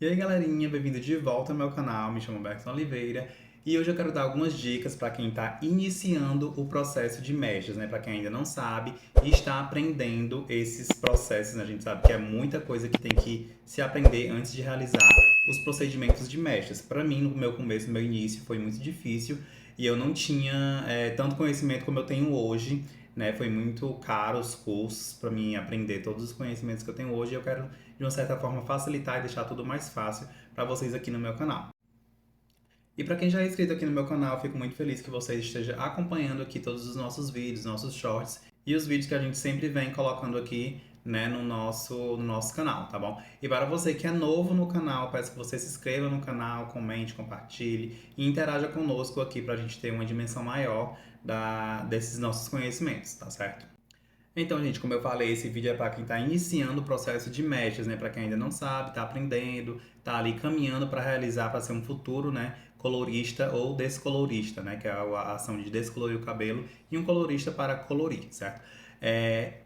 E aí, galerinha, bem-vindo de volta ao meu canal. Me chamo Bergson Oliveira e hoje eu quero dar algumas dicas para quem está iniciando o processo de mechas, né? Para quem ainda não sabe e está aprendendo esses processos, né? A gente sabe que é muita coisa que tem que se aprender antes de realizar os procedimentos de mechas. Para mim, no meu começo, no meu início, foi muito difícil e eu não tinha tanto conhecimento como eu tenho hoje, né? Foi muito caro os cursos para mim aprender todos os conhecimentos que eu tenho hoje e eu quero de uma certa forma facilitar e deixar tudo mais fácil para vocês aqui no meu canal. E para quem já é inscrito aqui no meu canal, fico muito feliz que você esteja acompanhando aqui todos os nossos vídeos, nossos shorts e os vídeos que a gente sempre vem colocando aqui, né, no nosso canal, tá bom? E para você que é novo no canal, peço que você se inscreva no canal, comente, compartilhe e interaja conosco aqui para a gente ter uma dimensão maior desses nossos conhecimentos, tá certo? Então, gente, como eu falei, esse vídeo é para quem está iniciando o processo de mechas, né? Para quem ainda não sabe, está aprendendo, está ali caminhando para realizar, para ser um futuro, né? Colorista ou descolorista, né? Que é a ação de descolorir o cabelo e um colorista para colorir, certo?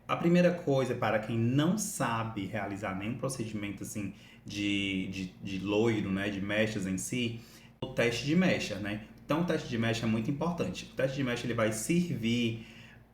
A primeira coisa para quem não sabe realizar nenhum procedimento assim de loiro, né? De mechas em si, o teste de mecha, né? Então, o teste de mecha é muito importante. O teste de mecha ele vai servir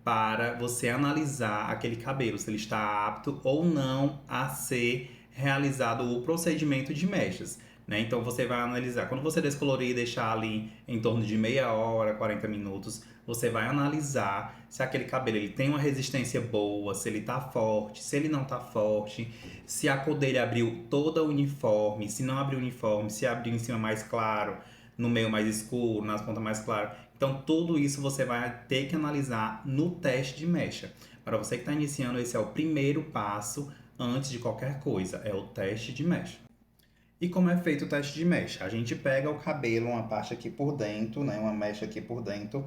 para você analisar aquele cabelo, se ele está apto ou não a ser realizado o procedimento de mechas. Né? Então você vai analisar. Quando você descolorir e deixar ali em torno de meia hora, 40 minutos, você vai analisar se aquele cabelo ele tem uma resistência boa, se ele está forte, se ele não está forte, se a cor dele abriu toda uniforme, se não abriu uniforme, se abriu em cima mais claro, no meio mais escuro, nas pontas mais claras. Então, tudo isso você vai ter que analisar no teste de mecha. Para você que está iniciando, esse é o primeiro passo antes de qualquer coisa, é o teste de mecha. E como é feito o teste de mecha? A gente pega o cabelo, uma parte aqui por dentro, né, uma mecha aqui por dentro,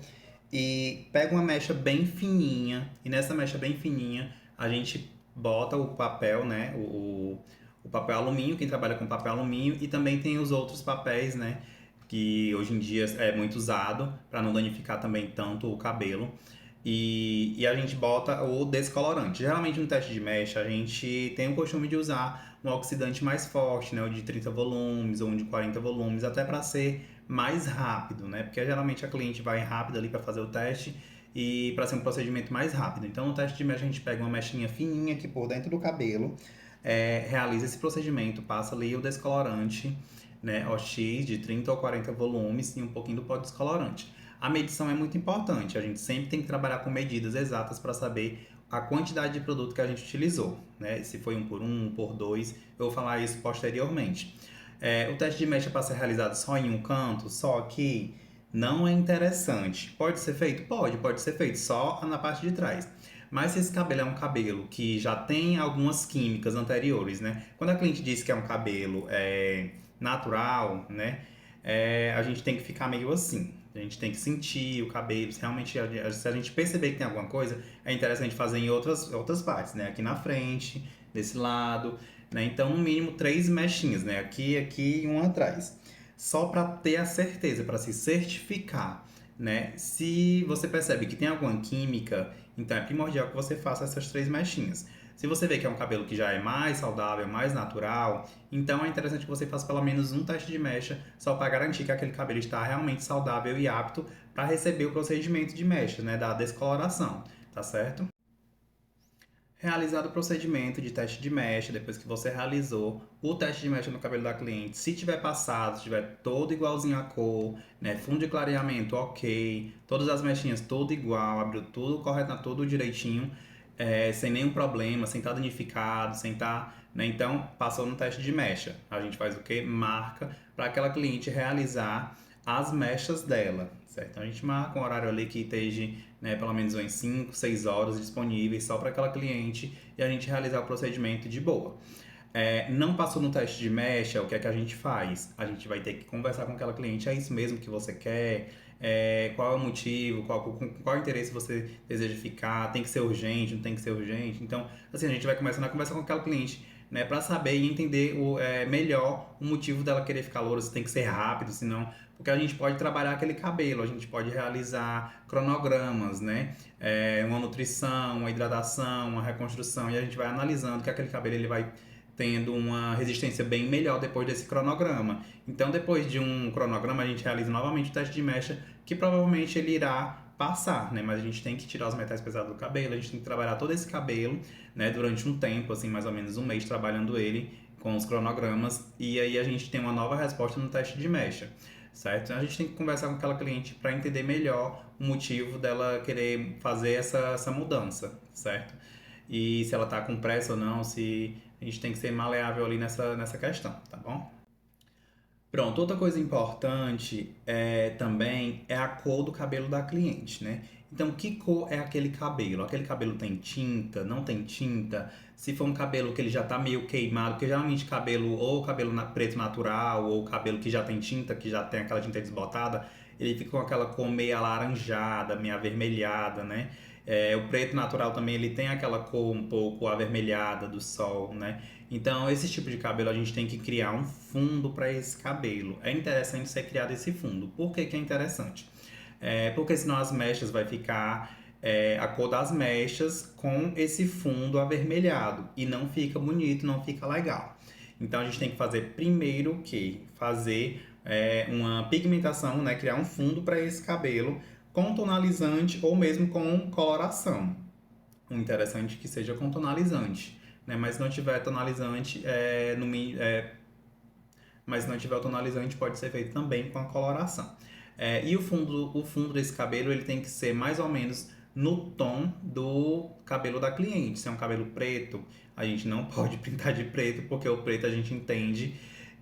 e pega uma mecha bem fininha, e nessa mecha bem fininha a gente bota o papel, né, o papel alumínio, quem trabalha com papel alumínio, e também tem os outros papéis, né, que hoje em dia é muito usado para não danificar também tanto o cabelo. E a gente bota o descolorante. Geralmente no teste de mecha a gente tem o costume de usar um oxidante mais forte, né, o de 30 volumes ou um de 40 volumes, até para ser mais rápido, né? Porque geralmente a cliente vai rápido ali para fazer o teste e para ser um procedimento mais rápido. Então no teste de mecha a gente pega uma mechinha fininha aqui por dentro do cabelo, realiza esse procedimento, passa ali o descolorante, né, OX de 30 ou 40 volumes e um pouquinho do pó descolorante. A medição é muito importante, a gente sempre tem que trabalhar com medidas exatas para saber a quantidade de produto que a gente utilizou, né? Se foi um por dois, eu vou falar isso posteriormente. O teste de mecha para ser realizado só em um canto, só aqui, não é interessante. Pode ser feito? Pode ser feito só na parte de trás. Mas se esse cabelo é um cabelo que já tem algumas químicas anteriores, né? Quando a cliente diz que é um cabelo natural, né? A gente tem que ficar meio assim. A gente tem que sentir o cabelo. Se realmente, se a gente perceber que tem alguma coisa, é interessante fazer em outras partes, né? Aqui na frente, desse lado, né? Então, no mínimo, 3 mechinhas, né? Aqui e um atrás. Só para ter a certeza, para se certificar, né? Se você percebe que tem alguma química, então é primordial que você faça essas 3 mechinhas. Se você vê que é um cabelo que já é mais saudável, mais natural, então é interessante que você faça pelo menos um teste de mecha só para garantir que aquele cabelo está realmente saudável e apto para receber o procedimento de mecha, né, da descoloração, tá certo? Realizado o procedimento de teste de mecha, depois que você realizou o teste de mecha no cabelo da cliente, se tiver passado, se tiver todo igualzinho a cor, né, fundo de clareamento ok, todas as mechinhas tudo igual, abriu tudo correto, tudo direitinho, sem nenhum problema, sem estar danificado, sem estar, né, então passou no teste de mecha. A gente faz o que? Marca para aquela cliente realizar as mechas dela, certo? Então a gente marca um horário ali que esteja, né, pelo menos umas 5, 6 horas disponíveis só para aquela cliente e a gente realizar o procedimento de boa. Não passou no teste de mecha, o que é que a gente faz? A gente vai ter que conversar com aquela cliente, é isso mesmo que você quer? Qual é o motivo? Qual interesse você deseja ficar? Tem que ser urgente? Não tem que ser urgente? Então, assim, a gente vai começando a conversar com aquela cliente, né, para saber e entender melhor o motivo dela querer ficar loura, se tem que ser rápido, se não, porque a gente pode trabalhar aquele cabelo, a gente pode realizar cronogramas, né, uma nutrição, uma hidratação, uma reconstrução, e a gente vai analisando que aquele cabelo ele vai tendo uma resistência bem melhor depois desse cronograma. Então, depois de um cronograma, a gente realiza novamente o teste de mecha, que provavelmente ele irá passar, né? Mas a gente tem que tirar os metais pesados do cabelo, a gente tem que trabalhar todo esse cabelo, né? Durante um tempo, assim, mais ou menos um mês, trabalhando ele com os cronogramas, e aí a gente tem uma nova resposta no teste de mecha, certo? Então, a gente tem que conversar com aquela cliente para entender melhor o motivo dela querer fazer essa mudança, certo? E se ela tá com pressa ou não, se a gente tem que ser maleável ali nessa questão, tá bom? Pronto, outra coisa importante também é a cor do cabelo da cliente, né? Então, que cor é aquele cabelo? Aquele cabelo tem tinta, não tem tinta? Se for um cabelo que ele já tá meio queimado, porque geralmente cabelo, ou cabelo preto natural, ou cabelo que já tem tinta, que já tem aquela tinta desbotada, ele fica com aquela cor meio alaranjada, meio avermelhada, né? O preto natural também ele tem aquela cor um pouco avermelhada do sol, né? Então, esse tipo de cabelo a gente tem que criar um fundo para esse cabelo. É interessante ser criado esse fundo. Por que que é interessante? Porque senão as mechas vai ficar a cor das mechas com esse fundo avermelhado e não fica bonito, não fica legal. Então a gente tem que fazer primeiro o quê? Fazer uma pigmentação, né? Criar um fundo para esse cabelo com tonalizante ou mesmo com coloração. O interessante é que seja com tonalizante, né? Mas se não tiver tonalizante, mas se não tiver o tonalizante, pode ser feito também com a coloração. E o fundo desse cabelo ele tem que ser mais ou menos no tom do cabelo da cliente. Se é um cabelo preto, a gente não pode pintar de preto, porque o preto a gente entende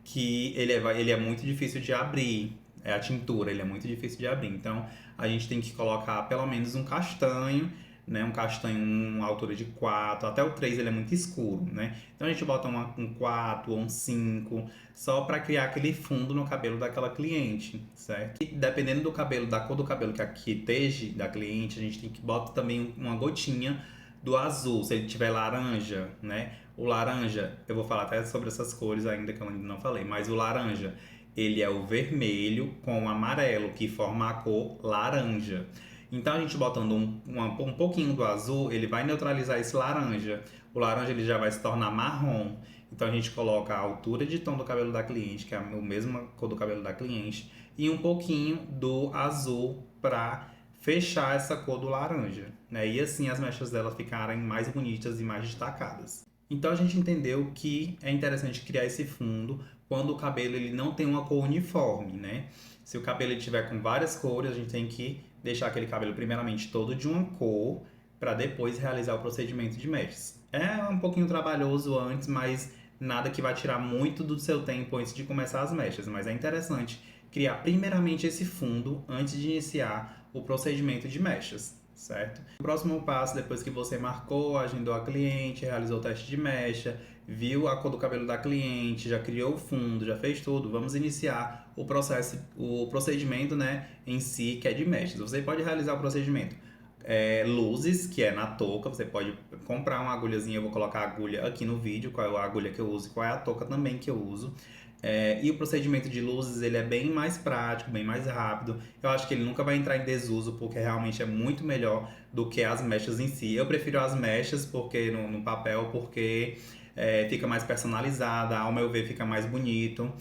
que ele é muito difícil de abrir. É a tintura, ele é muito difícil de abrir. Então, a gente tem que colocar pelo menos um castanho, né? Um castanho, uma altura de 4, até o 3 ele é muito escuro, né? Então a gente bota um 4 ou um 5, só para criar aquele fundo no cabelo daquela cliente, certo? E dependendo do cabelo, da cor do cabelo que esteja da cliente, a gente tem que botar também uma gotinha do azul, se ele tiver laranja, né? O laranja, eu vou falar até sobre essas cores ainda que eu ainda não falei, mas o laranja, ele é o vermelho com o amarelo, que forma a cor laranja. Então a gente botando um pouquinho do azul, ele vai neutralizar esse laranja. O laranja ele já vai se tornar marrom. Então a gente coloca a altura de tom do cabelo da cliente, que é a mesma cor do cabelo da cliente, e um pouquinho do azul para fechar essa cor do laranja, né? E assim as mechas dela ficarem mais bonitas e mais destacadas. Então a gente entendeu que é interessante criar esse fundo quando o cabelo ele não tem uma cor uniforme, né? Se o cabelo estiver com várias cores, a gente tem que deixar aquele cabelo primeiramente todo de uma cor para depois realizar o procedimento de mechas. É um pouquinho trabalhoso antes, mas nada que vai tirar muito do seu tempo antes de começar as mechas, mas é interessante criar primeiramente esse fundo antes de iniciar o procedimento de mechas, certo? O próximo passo, depois que você marcou, agendou a cliente, realizou o teste de mecha, viu a cor do cabelo da cliente, já criou o fundo, já fez tudo, vamos iniciar o procedimento, né, em si, que é de mechas. Você pode realizar o procedimento luzes, que é na touca, você pode comprar uma agulhazinha, eu vou colocar a agulha aqui no vídeo, qual é a agulha que eu uso e qual é a touca também que eu uso. E o procedimento de luzes ele é bem mais prático, bem mais rápido. Eu acho que ele nunca vai entrar em desuso porque realmente é muito melhor do que as mechas em si. Eu prefiro as mechas porque no papel porque fica mais personalizada, ao meu ver fica mais bonito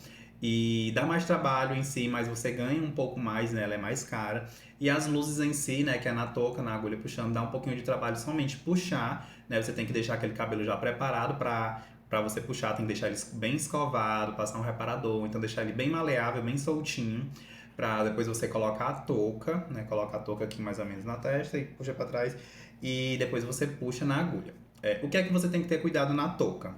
e dá mais trabalho em si, mas você ganha um pouco mais, né? Ela é mais cara. E as luzes em si, né, que é na touca, na agulha puxando, dá um pouquinho de trabalho somente puxar, né? Você tem que deixar aquele cabelo já preparado para você puxar, tem que deixar ele bem escovado, passar um reparador, então deixar ele bem maleável, bem soltinho, para depois você colocar a touca, né? Coloca a touca aqui mais ou menos na testa e puxa para trás e depois você puxa na agulha. O que é que você tem que ter cuidado na touca?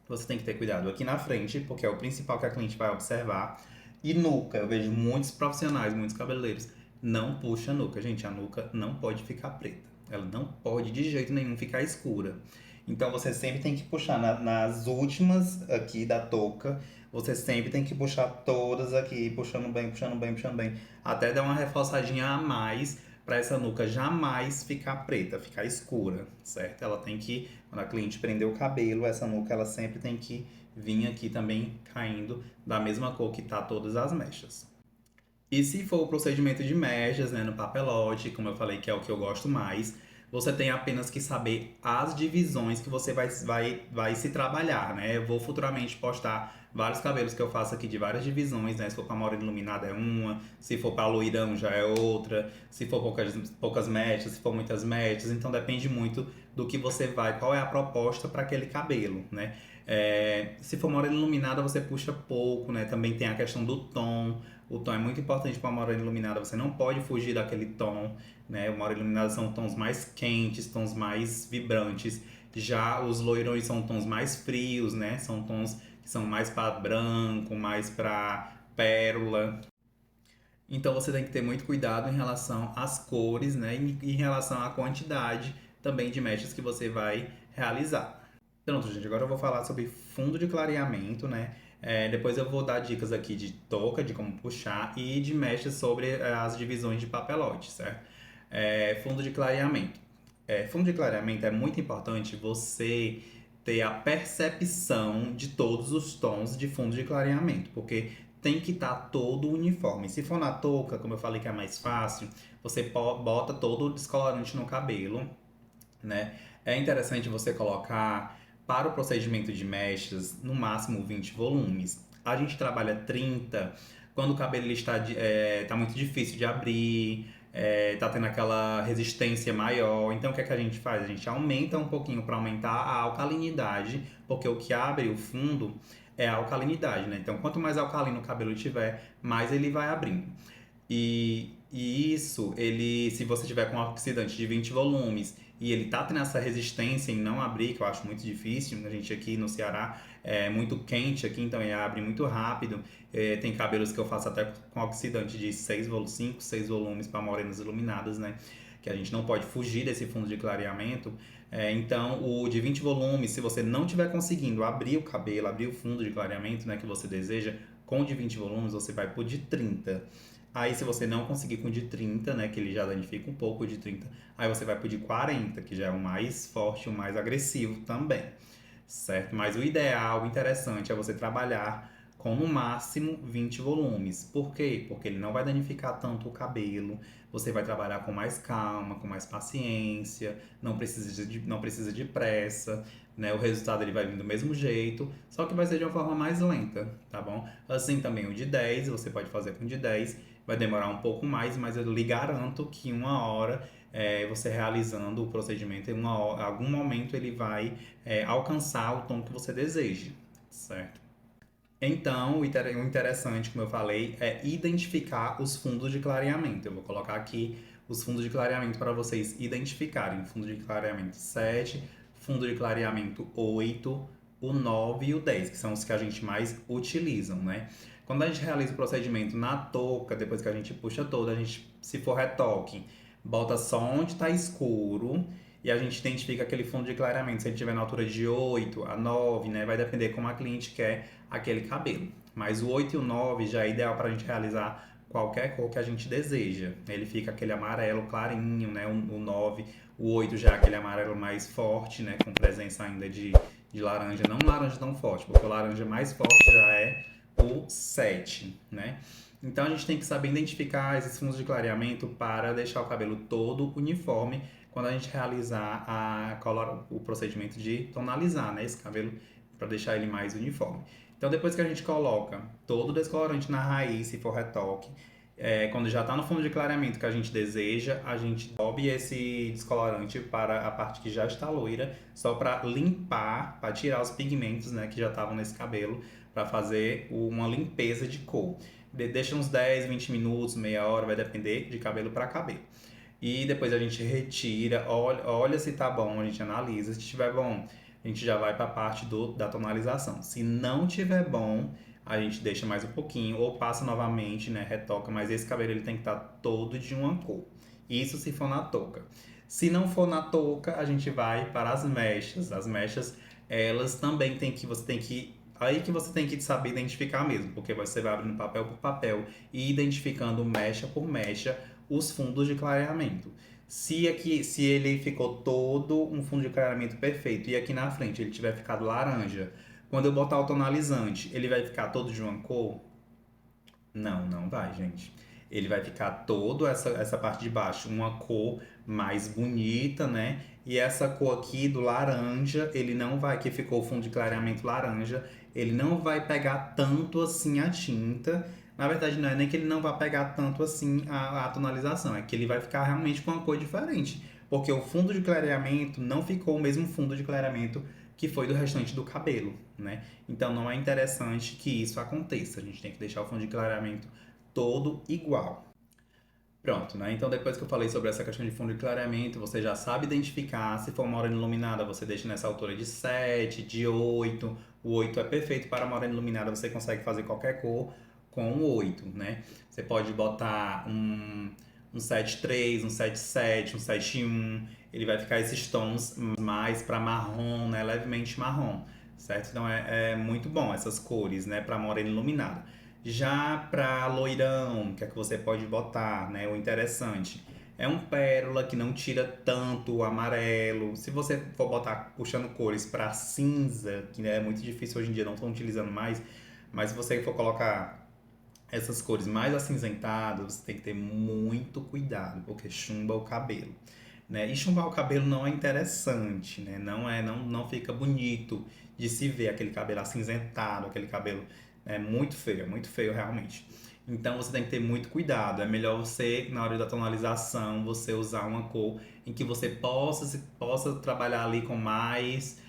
Você tem que ter cuidado aqui na frente, porque é o principal que a cliente vai observar. E nuca, eu vejo muitos profissionais, muitos cabeleireiros, não puxa a nuca. Gente, a nuca não pode ficar preta. Ela não pode de jeito nenhum ficar escura. Então você sempre tem que puxar nas últimas aqui da touca. Você sempre tem que puxar todas aqui, puxando bem, puxando bem, puxando bem. Até dar uma reforçadinha a mais para essa nuca jamais ficar preta, ficar escura, certo? Ela tem que, quando a cliente prender o cabelo, essa nuca ela sempre tem que vir aqui também caindo da mesma cor que tá todas as mechas. E se for o procedimento de mechas, né, no papelote, como eu falei que é o que eu gosto mais, você tem apenas que saber as divisões que você vai se trabalhar, né? Eu vou futuramente postar vários cabelos que eu faço aqui de várias divisões, né? Se for para morena iluminada é uma, se for para loirão já é outra, se for poucas mechas, se for muitas mechas, então depende muito do que você vai, qual é a proposta para aquele cabelo, né? Se for morena iluminada, você puxa pouco, né? Também tem a questão do tom. O tom é muito importante para uma morena iluminada, você não pode fugir daquele tom, né? Uma morena iluminada são tons mais quentes, tons mais vibrantes. Já os loirões são tons mais frios, né? São tons que são mais para branco, mais para pérola. Então você tem que ter muito cuidado em relação às cores, né? E em relação à quantidade também de mechas que você vai realizar. Pronto, gente, agora eu vou falar sobre fundo de clareamento, né? Depois eu vou dar dicas aqui de touca, de como puxar e de mechas sobre as divisões de papelote, certo? Fundo de clareamento. Fundo de clareamento é muito importante você ter a percepção de todos os tons de fundo de clareamento, porque tem que estar todo uniforme. Se for na touca, como eu falei que é mais fácil, você bota todo o descolorante no cabelo, né? É interessante você colocar para o procedimento de mechas no máximo 20 volumes. A gente trabalha 30 quando o cabelo ele tá muito difícil de abrir, tá tendo aquela resistência maior. Então o que é que a gente faz? A gente aumenta um pouquinho para aumentar a alcalinidade, porque o que abre o fundo é a alcalinidade, né? Então quanto mais alcalino o cabelo tiver, mais ele vai abrindo. E isso, se você tiver com um oxidante de 20 volumes e ele tá tendo essa resistência em não abrir, que eu acho muito difícil, a gente aqui no Ceará é muito quente aqui, então ele abre muito rápido. Tem cabelos que eu faço até com oxidante de 5, 6 volumes para morenas iluminadas, né? Que a gente não pode fugir desse fundo de clareamento. Então, o de 20 volumes, se você não estiver conseguindo abrir o cabelo, abrir o fundo de clareamento, né, que você deseja, com o de 20 volumes, você vai pro de 30. Aí, se você não conseguir com o de 30, né, que ele já danifica um pouco o de 30, aí você vai pro de 40, que já é o mais forte, o mais agressivo também, certo? Mas o ideal, o interessante é você trabalhar com no máximo 20 volumes. Por quê? Porque ele não vai danificar tanto o cabelo, você vai trabalhar com mais calma, com mais paciência, não precisa de pressa, né? O resultado ele vai vir do mesmo jeito, só que vai ser de uma forma mais lenta, tá bom? Assim também o de 10, você pode fazer com o de 10, vai demorar um pouco mais, mas eu lhe garanto que uma hora você realizando o procedimento, em algum momento ele vai alcançar o tom que você deseja, certo? Então, o interessante, como eu falei, é identificar os fundos de clareamento. Eu vou colocar aqui os fundos de clareamento para vocês identificarem. Fundo de clareamento 7, fundo de clareamento 8, o 9 e o 10, que são os que a gente mais utilizam, né? Quando a gente realiza o procedimento na touca, depois que a gente puxa toda, a gente, se for retoque, bota só onde está escuro e a gente identifica aquele fundo de clareamento. Se ele estiver na altura de 8 a 9, né? Vai depender como a cliente quer aquele cabelo. Mas o 8 e o 9 já é ideal para a gente realizar qualquer cor que a gente deseja. Ele fica aquele amarelo clarinho, né? O 9, o 8 já é aquele amarelo mais forte, né? Com presença ainda de laranja. Não um laranja tão forte, porque o laranja mais forte já é o 7, né? Então a gente tem que saber identificar esses fundos de clareamento para deixar o cabelo todo uniforme quando a gente realizar o procedimento de tonalizar, né, esse cabelo para deixar ele mais uniforme. Então depois que a gente coloca todo o descolorante na raiz, se for retoque, quando já está no fundo de clareamento que a gente deseja, a gente sobe esse descolorante para a parte que já está loira, só para limpar, para tirar os pigmentos, né, que já estavam nesse cabelo, para fazer uma limpeza de cor. Deixa uns 10, 20 minutos, meia hora, vai depender de cabelo para cabelo. E depois a gente retira, olha se tá bom, a gente analisa. Se estiver bom, a gente já vai para a parte da tonalização. Se não tiver bom, a gente deixa mais um pouquinho ou passa novamente, né, retoca, mas esse cabelo ele tem que estar todo de uma cor. Isso se for na touca. Se não for na touca, a gente vai para as mechas. As mechas, elas também aí que você tem que saber identificar mesmo, porque você vai abrindo papel por papel e identificando mecha por mecha os fundos de clareamento. Se ele ficou todo um fundo de clareamento perfeito e aqui na frente ele tiver ficado laranja, quando eu botar o tonalizante, ele vai ficar todo de uma cor? Não, não vai, gente. Ele vai ficar toda essa parte de baixo uma cor mais bonita, né? E essa cor aqui do laranja, ele não vai, que ficou o fundo de clareamento laranja, ele não vai pegar tanto assim a tinta. Na verdade, não é nem que ele não vai pegar tanto assim a tonalização, é que ele vai ficar realmente com uma cor diferente. Porque o fundo de clareamento não ficou o mesmo fundo de clareamento que foi do restante do cabelo, né? Então não é interessante que isso aconteça. A gente tem que deixar o fundo de clareamento todo igual. Pronto, né? Então depois que eu falei sobre essa questão de fundo de clareamento, você já sabe identificar. Se for morena iluminada, você deixa nessa altura de 7, de 8. O 8 é perfeito para morena iluminada, você consegue fazer qualquer cor com o 8, né? Você pode botar um 7,3, um 7,7, um 7,1. Ele vai ficar esses tons mais para marrom, né? Levemente marrom, certo? Então é muito bom essas cores, né? Para morena iluminada. Já para loirão, o que é que você pode botar, né? O interessante é um pérola que não tira tanto o amarelo. Se você for botar puxando cores para cinza, que é muito difícil hoje em dia, não estão utilizando mais, mas se você for colocar essas cores mais acinzentadas, você tem que ter muito cuidado, porque chumba o cabelo, né? E chumbar o cabelo não é interessante, né? Não fica bonito de se ver aquele cabelo acinzentado, aquele cabelo é muito feio realmente. Então você tem que ter muito cuidado. É melhor você, na hora da tonalização, você usar uma cor em que você possa trabalhar ali com mais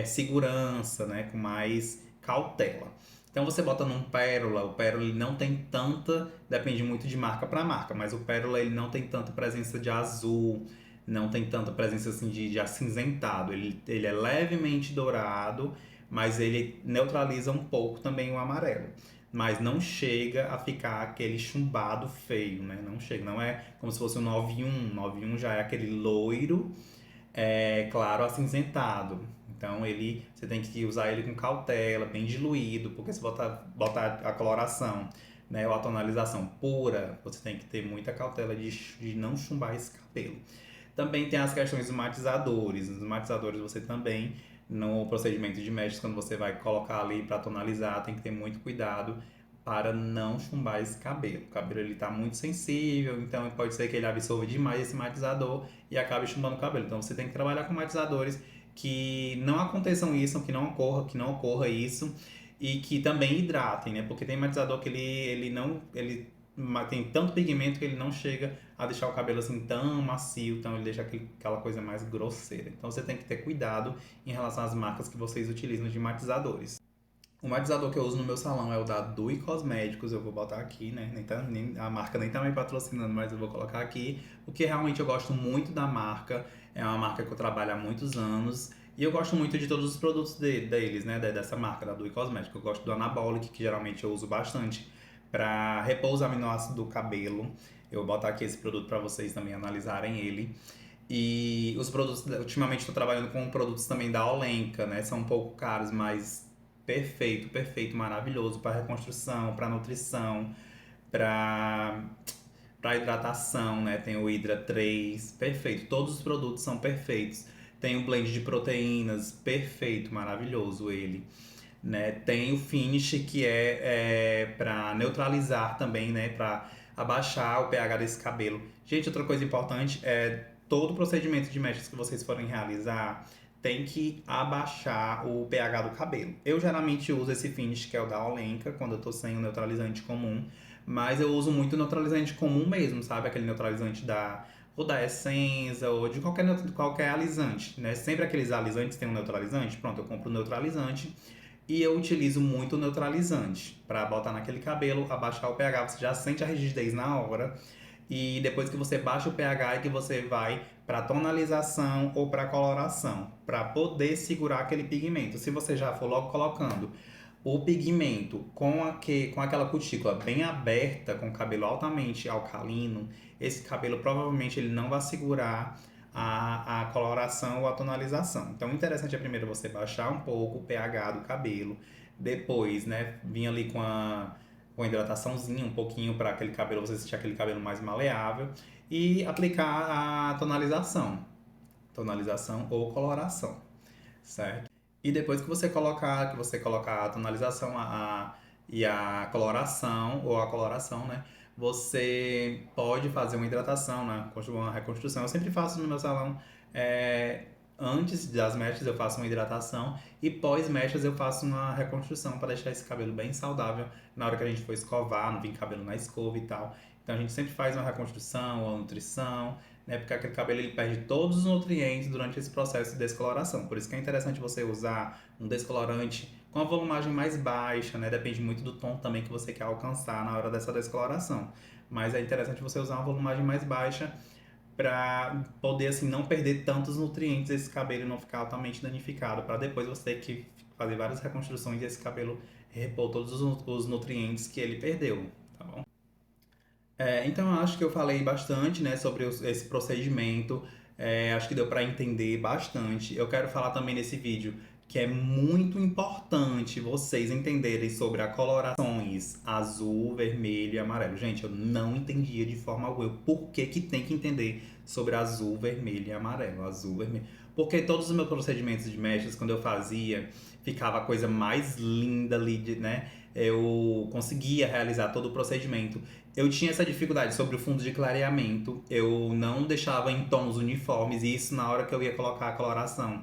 segurança, né? Com mais cautela. Então você bota num pérola, o pérola ele não tem tanta, depende muito de marca para marca, mas o pérola ele não tem tanta presença de azul, não tem tanta presença assim de acinzentado. Ele é levemente dourado, mas ele neutraliza um pouco também o amarelo. Mas não chega a ficar aquele chumbado feio, né? Não chega, não é como se fosse um 9,1. 9,1 já é aquele loiro, claro, acinzentado. Então você tem que usar ele com cautela, bem diluído, porque se botar a coloração, né, ou a tonalização pura, você tem que ter muita cautela de não chumbar esse cabelo. Também tem as questões dos matizadores. Os matizadores você também, no procedimento de mechas, quando você vai colocar ali para tonalizar, tem que ter muito cuidado para não chumbar esse cabelo. O cabelo ele tá muito sensível, então pode ser que ele absorva demais esse matizador e acabe chumbando o cabelo. Então você tem que trabalhar com matizadores que não aconteçam isso, que não ocorra isso e que também hidratem, né? Porque tem matizador que ele tem tanto pigmento que ele não chega a deixar o cabelo assim tão macio, então ele deixa aquela coisa mais grosseira. Então você tem que ter cuidado em relação às marcas que vocês utilizam de matizadores. O matizador que eu uso no meu salão é o da Dui Cosméticos, eu vou botar aqui, né? A marca nem tá me patrocinando, mas eu vou colocar aqui, porque realmente eu gosto muito da marca, é uma marca que eu trabalho há muitos anos, e eu gosto muito de todos os produtos deles, né? Dessa marca, da Dui Cosméticos. Eu gosto do Anabolic, que geralmente eu uso bastante para repor os aminoácidos do cabelo. Eu vou botar aqui esse produto para vocês também analisarem ele. E os produtos, ultimamente estou trabalhando com produtos também da Olenka, né? São um pouco caros, mas perfeito, perfeito, maravilhoso para reconstrução, para nutrição, para hidratação, né? Tem o Hydra 3, perfeito. Todos os produtos são perfeitos. Tem o blend de proteínas, perfeito, maravilhoso ele. Né? Tem o Finish que é para neutralizar também, né? Para abaixar o pH desse cabelo. Gente, outra coisa importante é todo procedimento de mechas que vocês forem realizar tem que abaixar o pH do cabelo. Eu geralmente uso esse Finish que é o da Olenka quando eu tô sem o neutralizante comum, mas eu uso muito o neutralizante comum mesmo, sabe? Aquele neutralizante ou da Essenza ou de qualquer alisante, né? Sempre aqueles alisantes têm um neutralizante, pronto, eu compro o neutralizante e eu utilizo muito o neutralizante para botar naquele cabelo, abaixar o pH, você já sente a rigidez na hora. E depois que você baixa o pH é que você vai para tonalização ou para coloração, para poder segurar aquele pigmento. Se você já for logo colocando o pigmento com aquela cutícula bem aberta, com o cabelo altamente alcalino, esse cabelo provavelmente ele não vai segurar a coloração ou a tonalização. Então, o interessante é primeiro você baixar um pouco o pH do cabelo, depois, né, vir ali com a hidrataçãozinha um pouquinho para aquele cabelo, você sentir aquele cabelo mais maleável e aplicar a tonalização ou coloração, certo? E depois que você colocar a tonalização e a coloração, ou a coloração, né? Você pode fazer uma hidratação, né? Uma reconstrução. Eu sempre faço no meu salão. é, Antes das mechas eu faço uma hidratação e pós-mechas eu faço uma reconstrução para deixar esse cabelo bem saudável na hora que a gente for escovar, não vir cabelo na escova e tal. Então a gente sempre faz uma reconstrução, uma nutrição, né? Porque aquele cabelo ele perde todos os nutrientes durante esse processo de descoloração. Por isso que é interessante você usar um descolorante com a volumagem mais baixa, né? Depende muito do tom também que você quer alcançar na hora dessa descoloração. Mas é interessante você usar uma volumagem mais baixa para poder assim não perder tantos nutrientes esse cabelo e não ficar altamente danificado, para depois você ter que fazer várias reconstruções e esse cabelo repor todos os nutrientes que ele perdeu, tá bom? Então eu acho que eu falei bastante, né, sobre esse procedimento. Acho que deu para entender bastante. Eu quero falar também nesse vídeo que é muito importante vocês entenderem sobre as colorações azul, vermelho e amarelo. Gente, eu não entendia de forma alguma por que que tem que entender sobre azul, vermelho e amarelo. Azul, vermelho. Porque todos os meus procedimentos de mechas, quando eu fazia, ficava a coisa mais linda ali, né? Eu conseguia realizar todo o procedimento. Eu tinha essa dificuldade sobre o fundo de clareamento, eu não deixava em tons uniformes, e isso na hora que eu ia colocar a coloração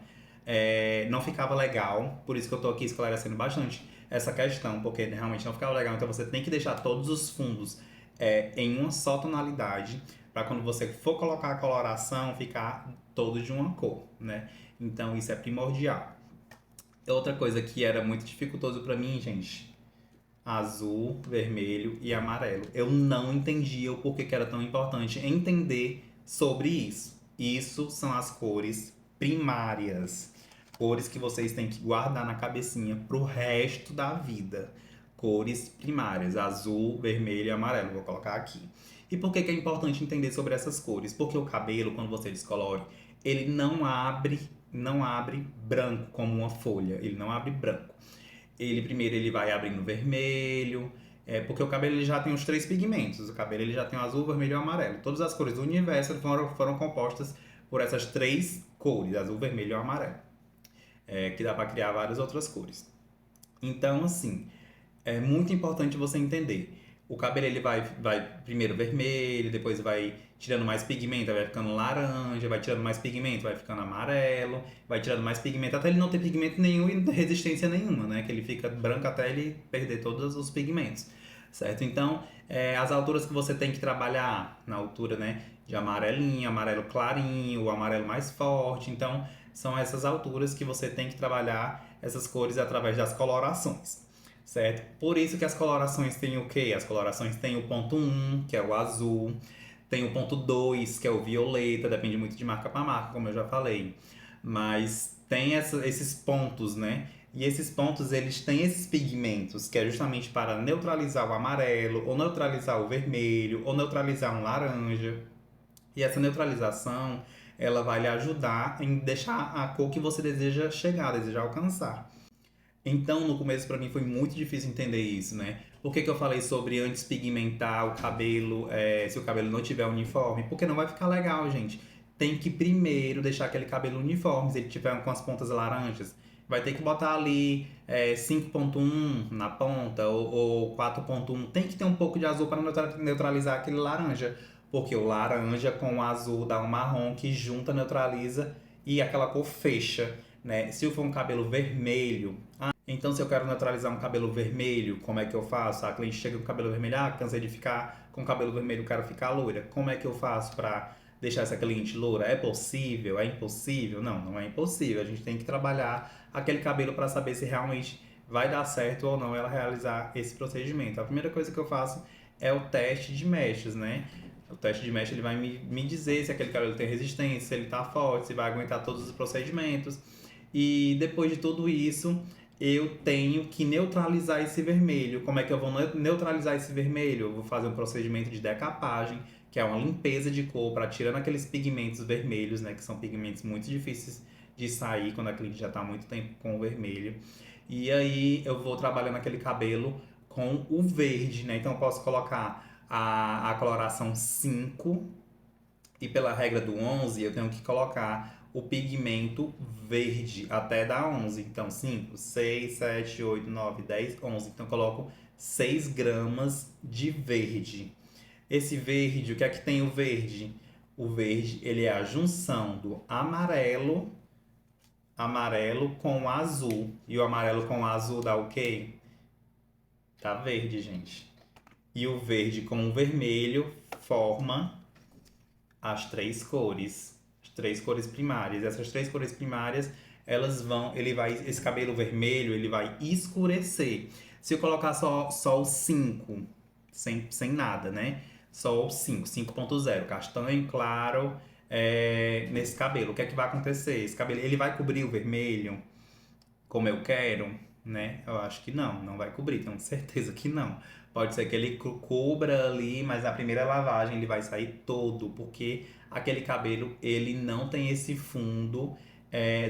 não ficava legal, por isso que eu tô aqui esclarecendo bastante essa questão, porque realmente não ficava legal, então você tem que deixar todos os fundos em uma só tonalidade, para quando você for colocar a coloração, ficar todo de uma cor, né? Então isso é primordial. Outra coisa que era muito dificultoso para mim, gente, azul, vermelho e amarelo. Eu não entendia o porquê que era tão importante entender sobre isso. Isso são as cores primárias. Cores que vocês têm que guardar na cabecinha pro resto da vida. Cores primárias, azul, vermelho e amarelo. Vou colocar aqui. E por que que é importante entender sobre essas cores? Porque o cabelo, quando você descolore, ele não abre branco como uma folha. Ele não abre branco. Ele primeiro ele vai abrindo vermelho, porque o cabelo ele já tem os três pigmentos. O cabelo ele já tem o azul, vermelho e o amarelo. Todas as cores do universo foram compostas por essas três cores, azul, vermelho e amarelo, que dá para criar várias outras cores. Então, assim, é muito importante você entender. O cabelo ele vai primeiro vermelho, depois vai tirando mais pigmento, vai ficando laranja, vai tirando mais pigmento, vai ficando amarelo, vai tirando mais pigmento até ele não ter pigmento nenhum e não ter resistência nenhuma, né? Que ele fica branco até ele perder todos os pigmentos, certo? Então, as alturas que você tem que trabalhar, na altura, né, de amarelinho, amarelo clarinho, o amarelo mais forte. Então, são essas alturas que você tem que trabalhar essas cores através das colorações, certo? Por isso que as colorações têm o quê? As colorações têm o ponto 1, que é o azul, tem o ponto 2, que é o violeta, depende muito de marca para marca, como eu já falei. Mas tem esses pontos, né? E esses pontos, eles têm esses pigmentos, que é justamente para neutralizar o amarelo, ou neutralizar o vermelho, ou neutralizar um laranja. E essa neutralização, ela vai lhe ajudar em deixar a cor que você deseja chegar, deseja alcançar. Então, no começo, para mim, foi muito difícil entender isso, né? Por que que eu falei sobre antes pigmentar o cabelo, se o cabelo não tiver uniforme? Porque não vai ficar legal, gente. Tem que primeiro deixar aquele cabelo uniforme, se ele tiver com as pontas laranjas. Vai ter que botar ali 5.1 na ponta ou 4.1. Tem que ter um pouco de azul para neutralizar aquele laranja. Porque o laranja com o azul dá um marrom que junta, neutraliza e aquela cor fecha, né? Se for um cabelo vermelho, então, se eu quero neutralizar um cabelo vermelho, como é que eu faço? A cliente chega com cabelo vermelho, cansei de ficar com cabelo vermelho, quero ficar loira. Como é que eu faço para deixar essa cliente loura? É possível? É impossível? Não, não é impossível. A gente tem que trabalhar aquele cabelo para saber se realmente vai dar certo ou não ela realizar esse procedimento. A primeira coisa que eu faço é o teste de mechas, né? O teste de mecha ele vai me dizer se aquele cabelo tem resistência, se ele está forte, se vai aguentar todos os procedimentos. E depois de tudo isso, eu tenho que neutralizar esse vermelho. Como é que eu vou neutralizar esse vermelho? Eu vou fazer um procedimento de decapagem, que é uma limpeza de cor para tirando aqueles pigmentos vermelhos, né, que são pigmentos muito difíceis de sair quando a cliente já está há muito tempo com o vermelho. E aí eu vou trabalhando aquele cabelo com o verde, né? Então eu posso colocar a coloração 5 e pela regra do 11 eu tenho que colocar o pigmento verde até dar 11. Então, 5, 6, 7, 8, 9, 10, 11. Então, eu coloco 6 gramas de verde. Esse verde, o que é que tem o verde? O verde, ele é a junção do amarelo com o azul. E o amarelo com o azul dá o quê? Tá verde, gente. E o verde com o vermelho forma as três cores. As três cores primárias. Essas três cores primárias, esse cabelo vermelho, ele vai escurecer. Se eu colocar só o 5, sem nada, né? Só o 5, 5.0, castanho claro, nesse cabelo. O que é que vai acontecer? Esse cabelo, ele vai cobrir o vermelho como eu quero, né? Eu acho que não vai cobrir, tenho certeza que não. Pode ser que ele cubra ali, mas na primeira lavagem ele vai sair todo, porque aquele cabelo ele não tem esse fundo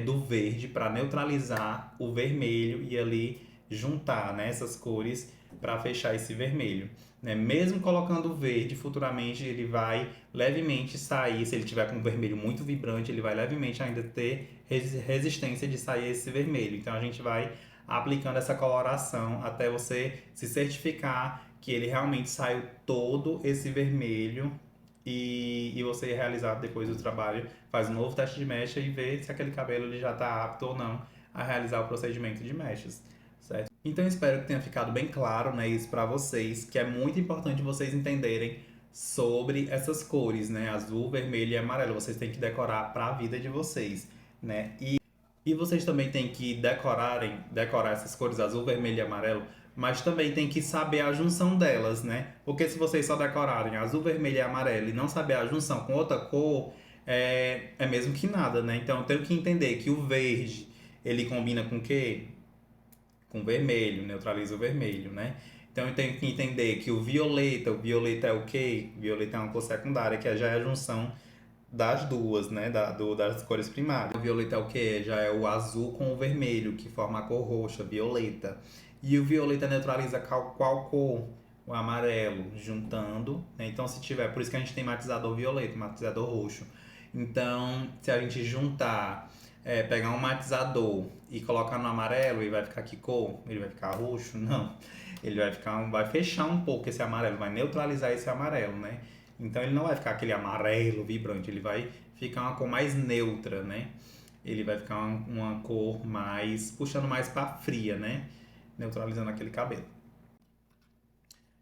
do verde para neutralizar o vermelho e ali juntar, né, essas cores para fechar esse vermelho. Né? Mesmo colocando o verde, futuramente ele vai levemente sair. Se ele tiver com um vermelho muito vibrante, ele vai levemente ainda ter resistência de sair esse vermelho. Então a gente vai aplicando essa coloração até você se certificar que ele realmente saiu todo esse vermelho e você realizar depois do trabalho, faz um novo teste de mecha e vê se aquele cabelo ele já está apto ou não a realizar o procedimento de mechas, certo? Então eu espero que tenha ficado bem claro, né, isso para vocês, que é muito importante vocês entenderem sobre essas cores, né, azul, vermelho e amarelo. Vocês têm que decorar para a vida de vocês, né? E vocês também têm que decorar essas cores azul, vermelho e amarelo, mas também tem que saber a junção delas, né? Porque se vocês só decorarem azul, vermelho e amarelo e não saber a junção com outra cor, é mesmo que nada, né? Então eu tenho que entender que o verde, ele combina com o quê? Com vermelho, neutraliza o vermelho, né? Então eu tenho que entender que o violeta é o quê? Violeta é uma cor secundária, que já é a junção das duas, né? Das cores primárias. O violeta é o quê? Já é o azul com o vermelho, que forma a cor roxa, violeta. E o violeta neutraliza qual cor? O amarelo, juntando, né? Então, se tiver, por isso que a gente tem matizador violeta, matizador roxo. Então, se a gente juntar, pegar um matizador e colocar no amarelo, ele vai ficar que cor? Ele vai ficar roxo? Não. Ele vai fechar um pouco esse amarelo, vai neutralizar esse amarelo, né? Então ele não vai ficar aquele amarelo vibrante, ele vai ficar uma cor mais neutra, né? Ele vai ficar uma cor mais, puxando mais para fria, né? Neutralizando aquele cabelo.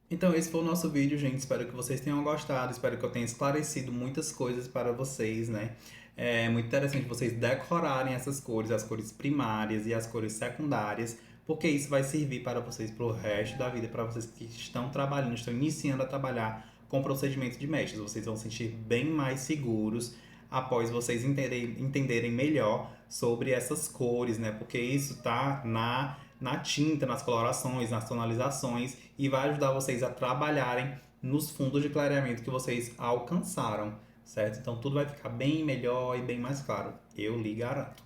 Então esse foi o nosso vídeo, gente. Espero que vocês tenham gostado, espero que eu tenha esclarecido muitas coisas para vocês, né? É muito interessante vocês decorarem essas cores, as cores primárias e as cores secundárias, porque isso vai servir para vocês pro resto da vida, para vocês que estão trabalhando, estão iniciando a trabalhar com o procedimento de mechas. Vocês vão se sentir bem mais seguros após vocês entenderem melhor sobre essas cores, né? Porque isso tá na tinta, nas colorações, nas tonalizações e vai ajudar vocês a trabalharem nos fundos de clareamento que vocês alcançaram, certo? Então tudo vai ficar bem melhor e bem mais claro, eu lhe garanto.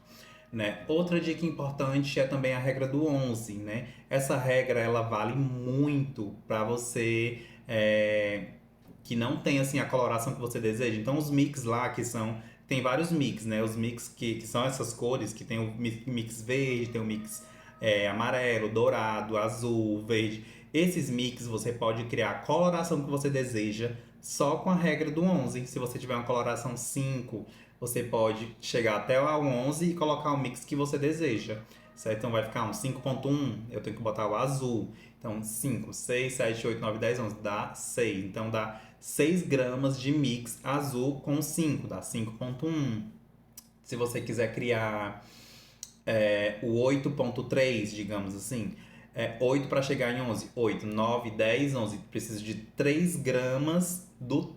Né? Outra dica importante é também a regra do 11, né? Essa regra ela vale muito para você que não tem assim a coloração que você deseja. Então os mix lá tem vários mix, né? Os mix que são essas cores, que tem o mix verde, tem o mix amarelo, dourado, azul, verde. Esses mix você pode criar a coloração que você deseja só com a regra do 11. Se você tiver uma coloração 5, você pode chegar até o 11 e colocar o mix que você deseja, certo? Então vai ficar um 5.1, eu tenho que botar o azul. Então 5, 6, 7, 8, 9, 10, 11, dá 6. Então dá 6 gramas de mix azul com 5, dá 5.1. Se você quiser criar o 8.3, digamos assim, 8 para chegar em 11, 8, 9, 10, 11, precisa de 3 gramas do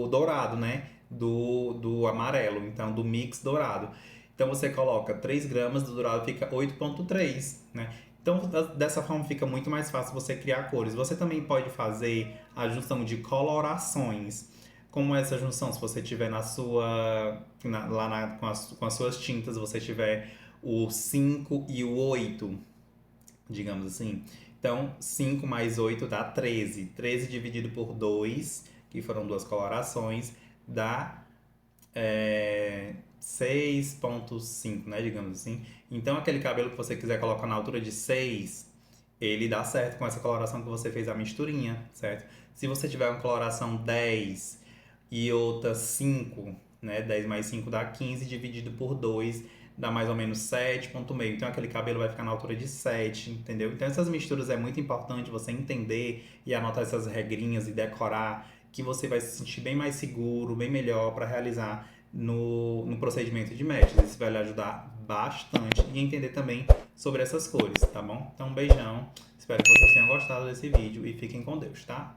dourado, né? Do amarelo, então do mix dourado. Então você coloca 3 gramas do dourado, fica 8.3, né? Então dessa forma fica muito mais fácil você criar cores. Você também pode fazer a junção de colorações. Como essa junção, se você tiver com as suas tintas, você tiver o 5 e o 8, digamos assim. Então, 5 mais 8 dá 13. 13 dividido por 2, que foram duas colorações, dá 6,5, né, digamos assim. Então, aquele cabelo que você quiser colocar na altura de 6, ele dá certo com essa coloração que você fez a misturinha, certo? Se você tiver uma coloração 10 e outra 5, né, 10 mais 5 dá 15, dividido por 2 dá mais ou menos 7,5. Então, aquele cabelo vai ficar na altura de 7, entendeu? Então, essas misturas é muito importante você entender e anotar essas regrinhas e decorar, que você vai se sentir bem mais seguro, bem melhor para realizar no procedimento de matches. Isso vai lhe ajudar bastante e entender também sobre essas cores, tá bom? Então, um beijão. Espero que vocês tenham gostado desse vídeo e fiquem com Deus, tá?